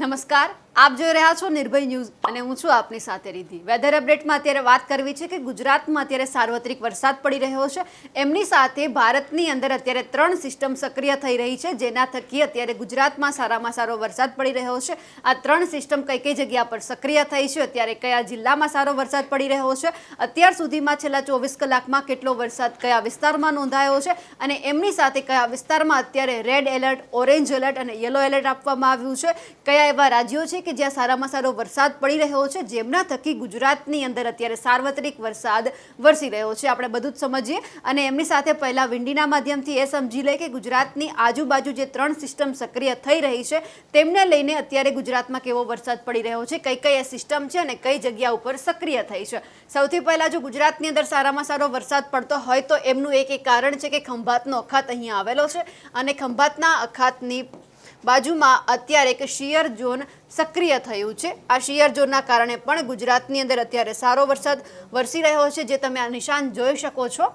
નમસ્કાર, આપ જોઈ રહ્યા છો નિર્ભય ન્યૂઝ અને હું છું આપની સાથે રીધિ। વેધર અપડેટમાં અત્યારે વાત કરવી છે કે ગુજરાતમાં અત્યારે સાર્વત્રિક વરસાદ પડી રહ્યો છે। એમની સાથે ભારતની અંદર અત્યારે 3 સિસ્ટમ સક્રિય થઈ રહી છે, જેના થકી અત્યારે ગુજરાતમાં સારામાં સારો વરસાદ પડી રહ્યો છે। આ 3 સિસ્ટમ કઈ કઈ જગ્યા પર સક્રિય થઈ છે, અત્યારે કયા જિલ્લામાં સારો વરસાદ પડી રહ્યો છે, અત્યાર સુધીમાં છેલ્લા 24 કલાકમાં કેટલો વરસાદ કયા વિસ્તારમાં નોંધાયો છે અને એમની સાથે કયા વિસ્તારમાં અત્યારે રેડ એલર્ટ, ઓરેન્જ એલર્ટ અને યલો એલર્ટ આપવામાં આવ્યું છે, કયા એવા રાજ્યો છે કે જ્યાં સારામાં સારો વરસાદ પડી રહ્યો છે, જેમના થકી ગુજરાતની અંદર અત્યારે સાર્વત્રિક વરસાદ વરસી રહ્યો છે, આપણે બધું જ સમજીએ। અને એમની સાથે પહેલા વિંડીના માધ્યમથી એ સમજી લઈએ કે ગુજરાતની આજુબાજુ જે 3 સિસ્ટમ સક્રિય થઈ રહી છે તેમને લઈને અત્યારે ગુજરાતમાં કેવો વરસાદ પડી રહ્યો છે, કઈ કઈ સિસ્ટમ છે અને કઈ જગ્યા ઉપર સક્રિય થઈ છે। સૌથી પહેલા જો ગુજરાતની અંદર સારામાં સારો વરસાદ પડતો હોય તો એમનું એક કારણ છે કે ખંભાતનો અખાત અહીંયા આવેલો છે અને ખંભાતના અખાતની બાજુમાં અત્યારે એક શિયર ઝોન સક્રિય થયું છે। આ શિયર ઝોનના કારણે પણ ગુજરાતની અંદર અત્યારે સારો વરસાદ વરસી રહ્યો છે, જે તમે આ નિશાન જોઈ શકો છો।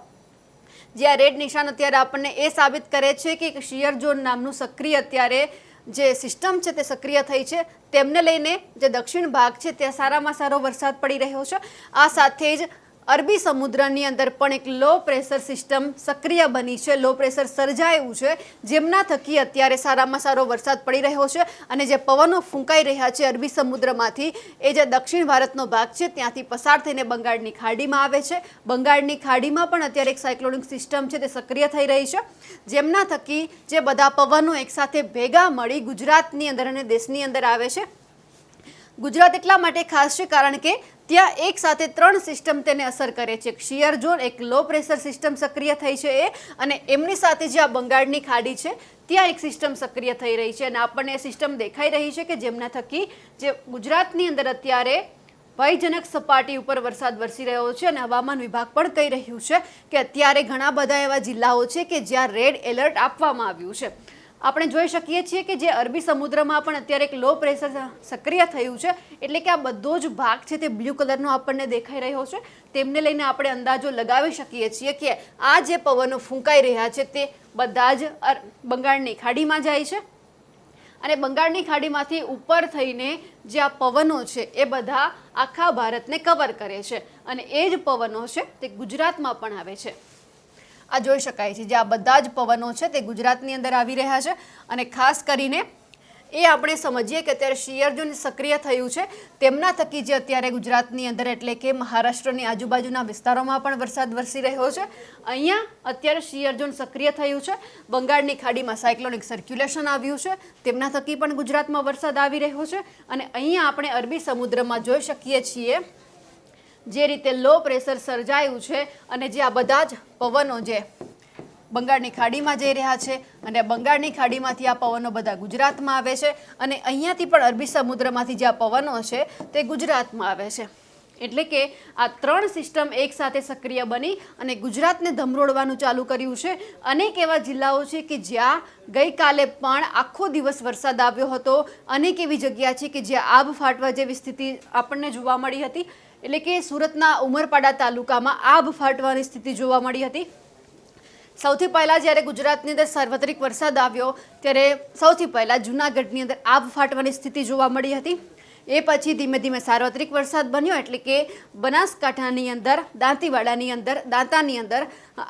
જે આ રેડ નિશાન અત્યારે આપણને એ સાબિત કરે છે કે શિયર ઝોન નામનું સક્રિય અત્યારે જે સિસ્ટમ છે તે સક્રિય થઈ છે, તેમને લઈને જે દક્ષિણ ભાગ છે ત્યાં સારામાં સારો વરસાદ પડી રહ્યો છે। આ સાથે જ અરબી સમુદ્રની અંદર પણ એક લો પ્રેશર સિસ્ટમ સક્રિય બની છે, લો પ્રેશર સર્જાયું છે, જેમના થકી અત્યારે સારામાં સારો વરસાદ પડી રહ્યો છે અને જે પવનો ફૂંકાઈ રહ્યા છે અરબી સમુદ્રમાંથી એ જે દક્ષિણ ભારતનો ભાગ છે ત્યાંથી પસાર થઈને બંગાળની ખાડીમાં આવે છે। બંગાળની ખાડીમાં પણ અત્યારે એક સાયક્લોનિક સિસ્ટમ છે તે સક્રિય થઈ રહી છે, જેમના થકી જે બધા પવનો એકસાથે ભેગા મળી ગુજરાતની અંદર અને દેશની અંદર આવે છે। ગુજરાત એટલા માટે ખાસ છે કારણ કે ત્યાં એક સાથે 3 સિસ્ટમ તેને અસર કરે છે, એક શિયર ઝોન, એક લો પ્રેશર સિસ્ટમ સક્રિય થઈ છે એ, અને એમની સાથે જે આ બંગાળની ખાડી છે ત્યાં એક સિસ્ટમ સક્રિય થઈ રહી છે અને આપણને એ સિસ્ટમ દેખાઈ રહી છે કે જેમના થકી જે ગુજરાતની અંદર અત્યારે ભયજનક સપાટી ઉપર વરસાદ વરસી રહ્યો છે અને હવામાન વિભાગ પણ કહી રહ્યું છે કે અત્યારે ઘણા બધા એવા જિલ્લાઓ છે કે જ્યાં રેડ એલર્ટ આપવામાં આવ્યું છે। આપણે જોઈ શકીએ છીએ કે જે અરબી સમુદ્રમાં પણ અત્યારે એક લો પ્રેશર સક્રિય થયું છે, એટલે કે આ બધો જ ભાગ છે તે બ્લુ કલરનો આપણને દેખાઈ રહ્યો છે। તેમને લઈને આપણે અંદાજો લગાવી શકીએ છીએ કે આ જે પવનો ફૂંકાઈ રહ્યા છે તે બધા જ બંગાળની ખાડીમાં જાય છે અને બંગાળની ખાડીમાંથી ઉપર થઈને જે આ પવનો છે એ બધા આખા ભારતને કવર કરે છે અને એ જ પવનો છે તે ગુજરાતમાં પણ આવે છે। આ જોઈ શકાય છે જે આ બધા જ પવનો છે તે ગુજરાતની અંદર આવી રહ્યા છે અને ખાસ કરીને એ આપણે સમજીએ કે અત્યારે શિયર ઝોન સક્રિય થયું છે, તેમના થકી જે અત્યારે ગુજરાતની અંદર એટલે કે મહારાષ્ટ્રની આજુબાજુના વિસ્તારોમાં પણ વરસાદ વરસી રહ્યો છે। અહીંયા અત્યારે શિયર ઝોન સક્રિય થયું છે, બંગાળની ખાડીમાં સાયક્લોનિક સર્ક્યુલેશન આવ્યું છે, તેમના થકી પણ ગુજરાતમાં વરસાદ આવી રહ્યો છે અને અહીંયા આપણે અરબી સમુદ્રમાં જોઈ શકીએ છીએ જે રીતે લો પ્રેશર સર્જાયું છે અને જે આ બધા જ પવનો જે બંગાળની ખાડીમાં જઈ રહ્યા છે અને બંગાળની ખાડીમાંથી આ પવનો બધા ગુજરાતમાં આવે છે અને અહીંયાથી પણ અરબી સમુદ્રમાંથી જે આ પવનો છે તે ગુજરાતમાં આવે છે, એટલે કે આ 3 સિસ્ટમ એકસાથે સક્રિય બની અને ગુજરાતને ધમરોડવાનું ચાલુ કર્યું છે। અનેક એવા જિલ્લાઓ છે કે જ્યાં ગઈકાલે પણ આખો દિવસ વરસાદ આવ્યો હતો, અનેક એવી જગ્યા છે કે જ્યાં આબ ફાટવા જેવી સ્થિતિ આપણને જોવા મળી હતી, એટલે કે સુરતના ઉમરપાડા તાલુકામાં આબ ફાટવાની સ્થિતિ જોવા મળી હતી। સૌથી પહેલાં જ્યારે ગુજરાતની અંદર સાર્વત્રિક વરસાદ આવ્યો ત્યારે સૌથી પહેલાં જૂનાગઢની અંદર આબ ફાટવાની સ્થિતિ જોવા મળી હતી। એ પછી ધીમે ધીમે સાર્વત્રિક વરસાદ બન્યો, એટલે કે બનાસકાંઠાની અંદર, દાંતીવાડાની અંદર, દાંતાની અંદર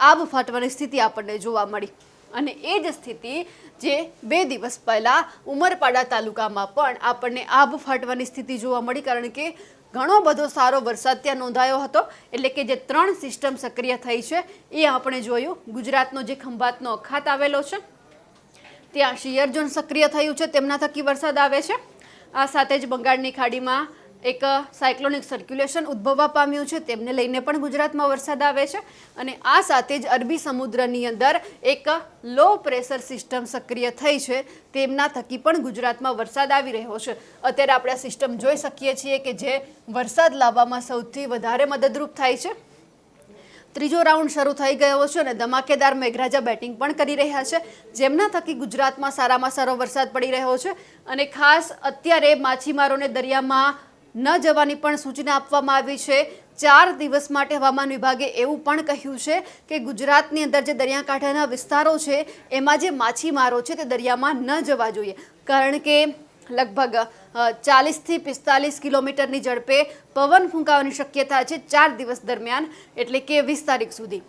આબ ફાટવાની સ્થિતિ આપણને જોવા મળી અને એ જ સ્થિતિ જે 2 દિવસ પહેલાં ઉમરપાડા તાલુકામાં પણ આપણને આબ ફાટવાની સ્થિતિ જોવા મળી, કારણ કે ઘણો બધો સારો વરસાદ ત્યાં નોંધાયો હતો। એટલે કે જે 3 સિસ્ટમ સક્રિય થઈ છે એ આપણે જોયું। ગુજરાતનો જે ખંભાતનો અખાત આવેલો છે ત્યાં શિયર ઝોન સક્રિય થયું છે, તેમના થકી વરસાદ આવે છે। આ સાથે જ બંગાળની ખાડીમાં એક સાયક્લોનિક સર્ક્યુલેશન ઉદ્ભવવા પામ્યું છે, તેમને લઈને પણ ગુજરાતમાં વરસાદ આવે છે અને આ સાથે જ અરબી સમુદ્રની અંદર એક લો પ્રેશર સિસ્ટમ સક્રિય થઈ છે, તેમના થકી પણ ગુજરાતમાં વરસાદ આવી રહ્યો છે। અત્યારે આપણે આ સિસ્ટમ જોઈ શકીએ છીએ કે જે વરસાદ લાવવામાં સૌથી વધારે મદદરૂપ થાય છે। ત્રીજો રાઉન્ડ શરૂ થઈ ગયો છે અને ધમાકેદાર મેઘરાજા બેટિંગ પણ કરી રહ્યા છે, જેમના થકી ગુજરાતમાં સારામાં સારો વરસાદ પડી રહ્યો છે અને ખાસ અત્યારે માછીમારોને દરિયામાં ન જવાની પણ સૂચના આપવામાં આવી છે। 4 દિવસ માટે હવામાન વિભાગે એવું પણ કહ્યું છે કે ગુજરાતની અંદર જે દરિયાકાંઠાના વિસ્તારો છે એમાં જે માછીમારો છે તે દરિયામાં ન જવા જોઈએ, કારણ કે લગભગ 40 થી 45 કિલોમીટરની ઝડપે પવન ફૂંકાવાની શક્યતા છે 4 દિવસ દરમિયાન, એટલે કે 20 તારીખ સુધી.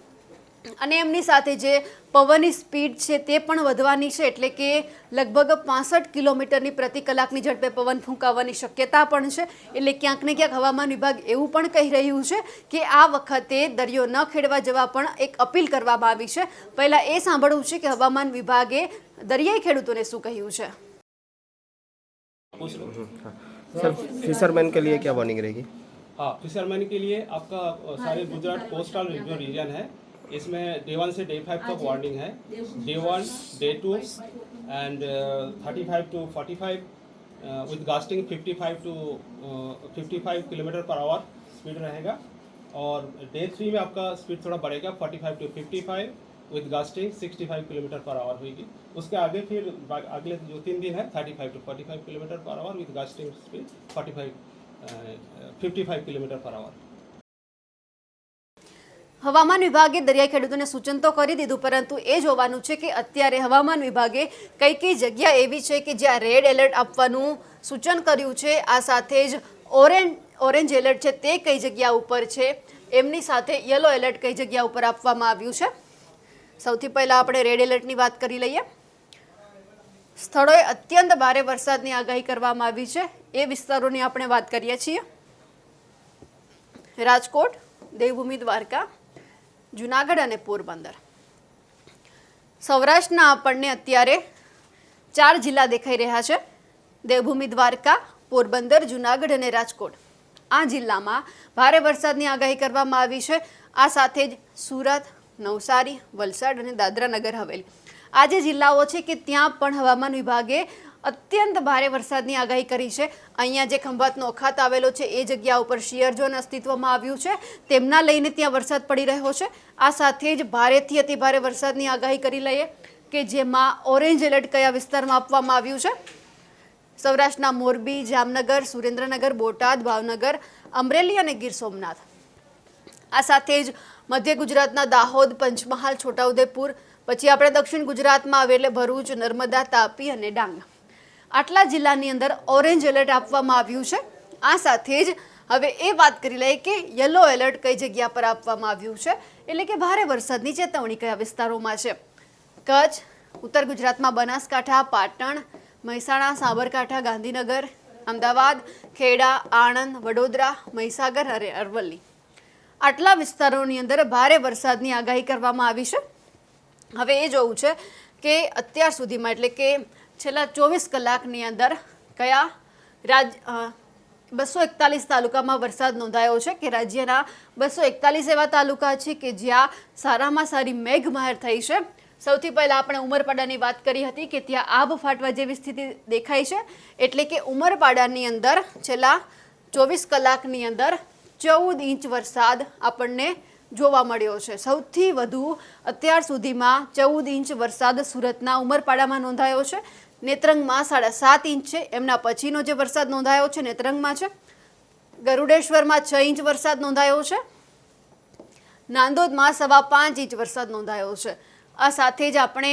અને એમની સાથે જે પવનની સ્પીડ છે તે પણ વધવાની છે, એટલે કે લગભગ 65 કિલોમીટરની પ્રતિ કલાકની ઝડપે પવન ફૂંકાવાની શક્યતા પણ છે. એટલે ક્યાંક ને ક્યાંક હવામાન વિભાગ એવું પણ કહી રહ્યું છે કે આ વખતે દરિયો ન ખેડવા જવા પણ એક અપીલ કરવામાં આવી છે. પહેલાં એ સાંભળવું છે કે હવામાન વિભાગે દરિયાઈ ખેડૂતોને શું કહ્યું છે. सर फिशरमैन के लिए क्या वार्निंग रहेगी? हाँ, फिशरमैन के लिए आपका सारे गुजरात कोस्टल जो रीजन है इसमें डे 1 से डे 5 तक वार्निंग है. Day 1, day 2 and 35 to 45 with gusting 55 to 55 kilometre per hour speed रहेगा. और डे 3 में आपका स्पीड थोड़ा बढ़ेगा 45 to 55 with gusting 65 kilometre per hour होगी. उसके आगे फिर अगले जो 3 दिन है 35 to 45 kilometre per hour with gusting speed 55 kilometre per hour. હવામાન વિભાગે દરિયાઈ ખેડૂતોને સૂચન તો કરી દીધું, પરંતુ એ જોવાનું છે કે અત્યારે હવામાન વિભાગે કઈ કઈ જગ્યા એવી છે કે જ્યાં રેડ એલર્ટ આપવાનું સૂચન કર્યું છે. આ સાથે જ ઓરેન્જ એલર્ટ છે તે કઈ જગ્યા ઉપર છે, એમની સાથે યલો એલર્ટ કઈ જગ્યા ઉપર આપવામાં આવ્યું છે. સૌથી પહેલાં આપણે રેડ એલર્ટની વાત કરી લઈએ. સ્થળોએ અત્યંત ભારે વરસાદની આગાહી કરવામાં આવી છે એ વિસ્તારોની આપણે વાત કરીએ છીએ. રાજકોટ, દેવભૂમિ દ્વારકા, જુનાગઢ અને પોરબંદર. સૌરાષ્ટ્રના આપણને અત્યારે 4 જિલ્લા દેખાઈ રહ્યા છે: દેવભૂમિ દ્વારકા, પોરબંદર, જુનાગઢ અને રાજકોટ. આ જિલ્લામાં ભારે વરસાદની આગાહી કરવામાં આવી છે. આ સાથે જ સુરત, નવસારી, વલસાડ અને દાદરા નગર હવેલી આ જે જિલ્લાઓ છે કે ત્યાં પણ હવામાન વિભાગે અત્યંત ભારે વરસાદની આગાહી કરી છે. અહીંયા જે ખંભાતનો અખાત આવેલો છે એ જગ્યા ઉપર શિયર ઝોન અસ્તિત્વમાં આવ્યું છે, તેમના લઈને ત્યાં વરસાદ પડી રહ્યો છે. આ સાથે જ ભારેથી અતિ ભારે વરસાદની આગાહી કરી લઈએ કે જેમાં ઓરેન્જ એલર્ટ કયા વિસ્તારમાં આપવામાં આવ્યું છે. સૌરાષ્ટ્રના મોરબી, જામનગર, સુરેન્દ્રનગર, બોટાદ, ભાવનગર, અમરેલી અને ગીર સોમનાથ. આ સાથે જ મધ્ય ગુજરાતના દાહોદ, પંચમહાલ, છોટાઉદેપુર, પછી આપણે દક્ષિણ ગુજરાતમાં આવે એટલે ભરૂચ, નર્મદા, તાપી અને ડાંગ. આટલા જિલ્લાની અંદર ઓરેન્જ એલર્ટ આપવામાં આવ્યું છે. આ સાથે જ હવે એ વાત કરી લઈએ કે યલો એલર્ટ કઈ જગ્યા પર આપવામાં આવ્યું છે, એટલે કે ભારે વરસાદની ચેતવણી કયા વિસ્તારોમાં છે. કચ્છ, ઉત્તર ગુજરાતમાં બનાસકાંઠા, પાટણ, મહેસાણા, સાબરકાંઠા, ગાંધીનગર, અમદાવાદ, ખેડા, આણંદ, વડોદરા, મહીસાગર અને અરવલ્લી. આટલા વિસ્તારોની અંદર ભારે વરસાદની આગાહી કરવામાં આવી છે. હવે એ જોવું છે કે અત્યાર સુધીમાં, એટલે કે છેલ્લા 24 કલાકની અંદર કયા 241 તાલુકામાં વરસાદ નોંધાયો છે, કે રાજ્યના 241 એવા તાલુકા છે કે જ્યાં સારામાં સારી મેઘમહેર થઈ છે. સૌથી પહેલાં આપણે ઉમરપાડાની વાત કરી હતી કે ત્યાં આબ ફાટવા જેવી સ્થિતિ દેખાય છે, એટલે કે ઉમરપાડાની અંદર છેલ્લા 24 કલાકની અંદર 14 ઇંચ વરસાદ આપણને જોવા મળ્યો છે. સૌથી વધુ અત્યાર સુધીમાં 14 ઇંચ વરસાદ સુરતના ઉમરપાડામાં નોંધાયો છે. નેત્રંગમાં 7.5 ઇંચ છે. એમના પછીનો જે વરસાદ નોંધાયો છે નેત્રંગમાં છે. ગરુડેશ્વરમાં 6 ઇંચ વરસાદ નોંધાયો છે. નાંદોદમાં 5.25 ઇંચ વરસાદ નોંધાયો છે. આ સાથે જ આપણે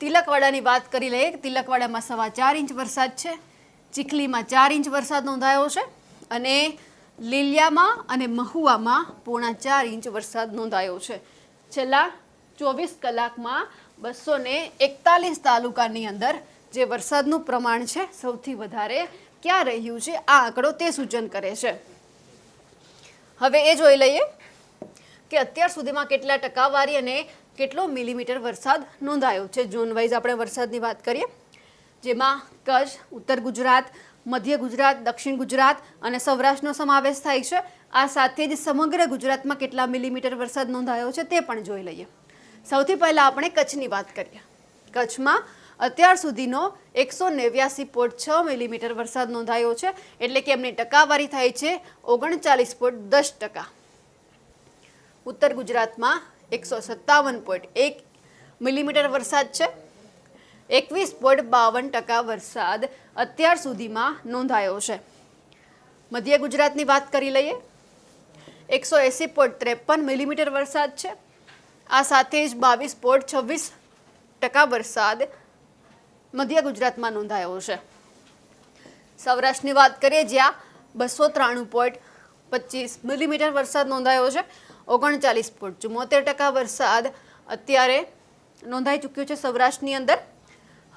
તિલકવાડાની વાત કરી લઈએ. તિલકવાડામાં 4.25 ઇંચ વરસાદ છે. ચીખલીમાં 4 ઇંચ વરસાદ નોંધાયો છે અને લીલિયામાં અને મહુવામાં 4.25 ઇંચ વરસાદ નોંધાયો છે. છેલ્લા 24 કલાકમાં 241 તાલુકાની અંદર જે વરસાદનું પ્રમાણ છે સૌથી વધારે ક્યાં રહ્યું છે, આ આંકડો તે સૂચન કરે છે. હવે એ જોઈ લઈએ કે અત્યાર સુધીમાં કેટલા ટકાવારી અને કેટલો મિલીમીટર વરસાદ નોંધાયો છે. ઝોન વાઇઝ આપણે વરસાદની વાત કરીએ, જેમાં કચ્છ, ઉત્તર ગુજરાત, મધ્ય ગુજરાત, દક્ષિણ ગુજરાત અને સૌરાષ્ટ્રનો સમાવેશ થાય છે. આ સાથે જ સમગ્ર ગુજરાતમાં કેટલા મિલીમીટર વરસાદ નોંધાયો છે તે પણ જોઈ લઈએ. સૌથી પહેલાં આપણે કચ્છની વાત કરીએ. કચ્છમાં અત્યાર સુધીનો 189.6 મિલીમીટર વરસાદ નોંધાયો છે, એટલે કે એમની ટકાવારી થાય છે 39.10%. ઉત્તર ગુજરાતમાં 157.1 મિલીમીટર વરસાદ છે. 21.52% વરસાદ અત્યાર સુધીમાં નોંધાયો છે. મધ્ય ગુજરાતની વાત કરી લઈએ, 180.53 મિલીમીટર વરસાદ છે. આ સાથે જ 22.26% વરસાદ મધ્ય ગુજરાતમાં નોંધાયો છે. સૌરાષ્ટ્રની વાત કરીએ જ્યાં 293.25 મિલીમીટર વરસાદ નોંધાયો છે. 39.74% વરસાદ અત્યારે નોંધાઈ ચૂક્યો છે સૌરાષ્ટ્રની અંદર.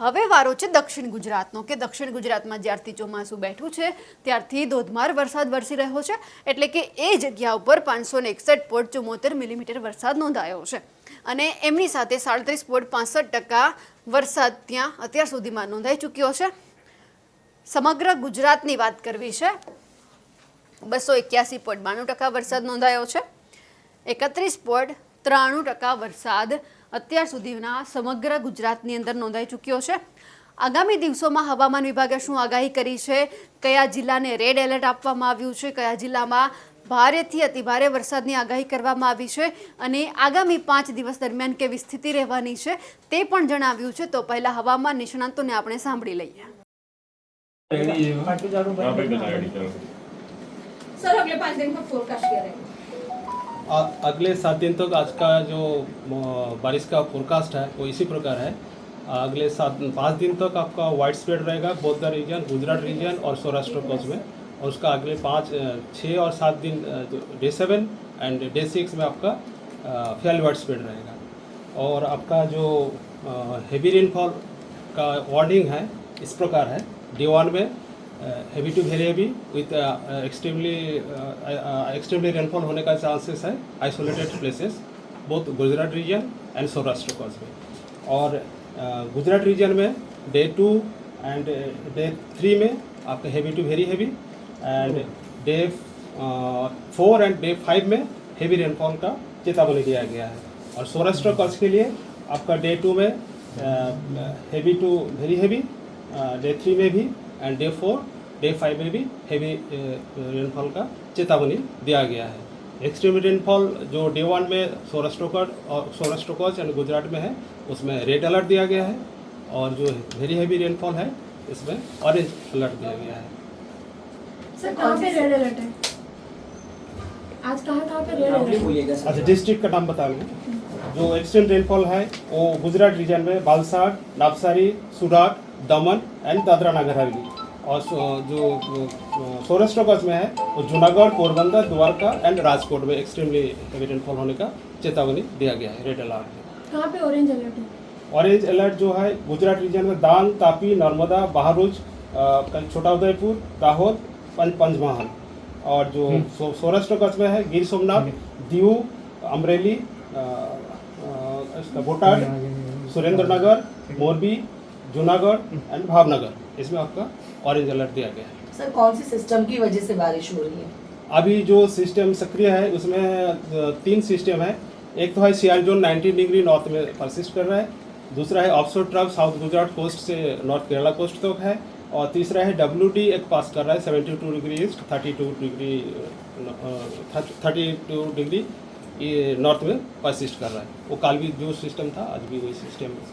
હવે વારો છે દક્ષિણ ગુજરાતનો કે દક્ષિણ ગુજરાતમાં જ્યારથી ચોમાસું બેઠું છે ત્યારથી ધોધમાર વરસાદ વરસી રહ્યો છે. એટલે કે એ જગ્યા ઉપર 561.74 મિલીમીટર વરસાદ નોંધાયો છે અને એમની સાથે 37.65% વરસાદ ત્યાં અત્યાર સુધીમાં નોંધાઈ ચૂક્યો છે. સમગ્ર ગુજરાતની વાત કરવી છે 281.92% વરસાદ નોંધાયો છે. 31.93% વરસાદ અત્યાર સુધીના સમગ્ર ગુજરાતની અંદર નોંધાઈ ચૂક્યો છે. આગામી દિવસોમાં હવામાન વિભાગે શું આગાહી કરી છે, કયા જિલ્લાને રેડ એલર્ટ આપવામાં આવ્યું છે, કયા જિલ્લામાં ભારેથી અતિભારે વરસાદની આગાહી કરવામાં આવી છે અને આગામી 5 દિવસ દરમિયાન કેવી સ્થિતિ રહેવાની છે તે પણ જણાવ્યું છે. તો પહેલા હવામાન નિષ્ણાંતોને આપણે સાંભળી લઈએ. सर अगले 5 दिन का फोरकास्ट क्या रहेगा? अगले 7 दिन तक आज का जो बारिश का फोरकास्ट है वो इसी प्रकार है. अगले 5 दिन तक आपका वाइड स्प्रेड रहेगा both the region, Gujarat region और सौराष्ट्र कोस्ट में. और उसका अगले 5, 6 और 7 दिन डे 7 एंड डे 6 में आपका फेल वाइड स्प्रेड रहेगा. और आपका जो हेवी रेनफॉल का वार्निंग है इस प्रकार है. डे 1 में heavy to very heavy with extremely rainfall होने का चांसेस है isolated places both Gujarat region and Saurashtra coast में. और गुजरात रीजन में डे 2 एंड डे 3 में आपका heavy to very heavy and day 4 and day 5 में हेवी रेनफॉल का चेतावनी दिया गया है. और सौराष्ट्र कोस्ट के लिए आपका डे 2 में heavy to very heavy, day 3 में भी एंड डे 4, डे 5 में भी हेवी रेनफॉल का चेतावनी दिया गया है. एक्सट्रीम रेनफॉल जो डे 1 में सौराष्ट्र कोस्ट एंड गुजरात में है उसमें रेड अलर्ट दिया गया है. और जो वेरी हेवी रेनफॉल है इसमें ऑरेंज अलर्ट दिया गया है. सर कहाँ पे रेड अलर्ट है? आज कहाँ पे रेड अलर्ट है? अच्छा, डिस्ट्रिक्ट का नाम बता दूँ. जो एक्सट्रीम रेनफॉल है वो गुजरात रीजन में बालसाड, नवसारी, सुराट, दमन एंड दादरा नगर हवेली. और जो सौराष्ट्र कोस्ट में है वो जूनागढ़, पोरबंदर, द्वारका एंड राजकोट में एक्सट्रीमली हेवी रेनफॉल होने का चेतावनी दिया गया है, रेड अलर्ट है. कहाँ पे ऑरेंज अलर्ट है? ऑरेंज अलर्ट जो है गुजरात रीजन में डांग, तापी, नर्मदा, बहारूच, छोटा उदयपुर, दाहोद, पंचमहाल. और जो सौराष्ट्र कोस्ट में है गिर सोमनाथ, दीव, अमरेली, बोटाड, सुरेंद्रनगर, मोरबी, जूनागढ़ एंड भावनगर, इसमें आपका ऑरेंज अलर्ट दिया गया है. सर कौन सी सिस्टम की वजह से बारिश हो रही है? अभी जो सिस्टम सक्रिय है उसमें 3 सिस्टम है. एक तो है सियाल जोन 90 डिग्री नॉर्थ में परसिस्ट कर रहा है. दूसरा है offshore trough south Gujarat coast से नॉर्थ केरला कोस्ट तक है. और तीसरा है WD एक पास कर रहा है 72 डिग्री ईस्ट, 32 डिग्री नॉर्थ में परसिस्ट कर रहा है. वो कल भी जो सिस्टम था आज भी वही सिस्टम है.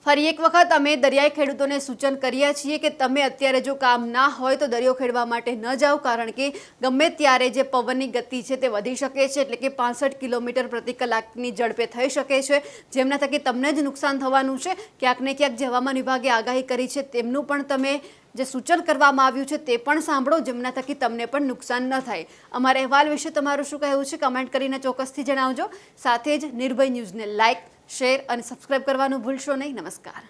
ફરી એક વખત અમે દરિયાઈ ખેડૂતોને સૂચન કરીએ છીએ કે તમે અત્યારે જો કામ ના હોય તો દરિયો ખેડવા માટે ન જાઓ, કારણ કે ગમે ત્યારે જે પવનની ગતિ છે તે વધી શકે છે. એટલે કે 65 કિલોમીટર પ્રતિ કલાકની ઝડપે થઈ શકે છે, જેમના થકી તમને જ નુકસાન થવાનું છે. ક્યાંક ને ક્યાંક જે હવામાન વિભાગે આગાહી કરી છે તેમનું પણ તમે જે સૂચન કરવામાં આવ્યું છે તે પણ સાંભળો, જેમના થકી તમને પણ નુકસાન ન થાય. અમારા અહેવાલ વિશે તમારું શું કહેવું છે કમેન્ટ કરીને ચોક્કસથી જણાવજો. સાથે જ નિર્ભય ન્યૂઝને લાઇક, શેર અને સબસ્ક્રાઇબ કરવાનું ભૂલશો નહીં. નમસ્કાર.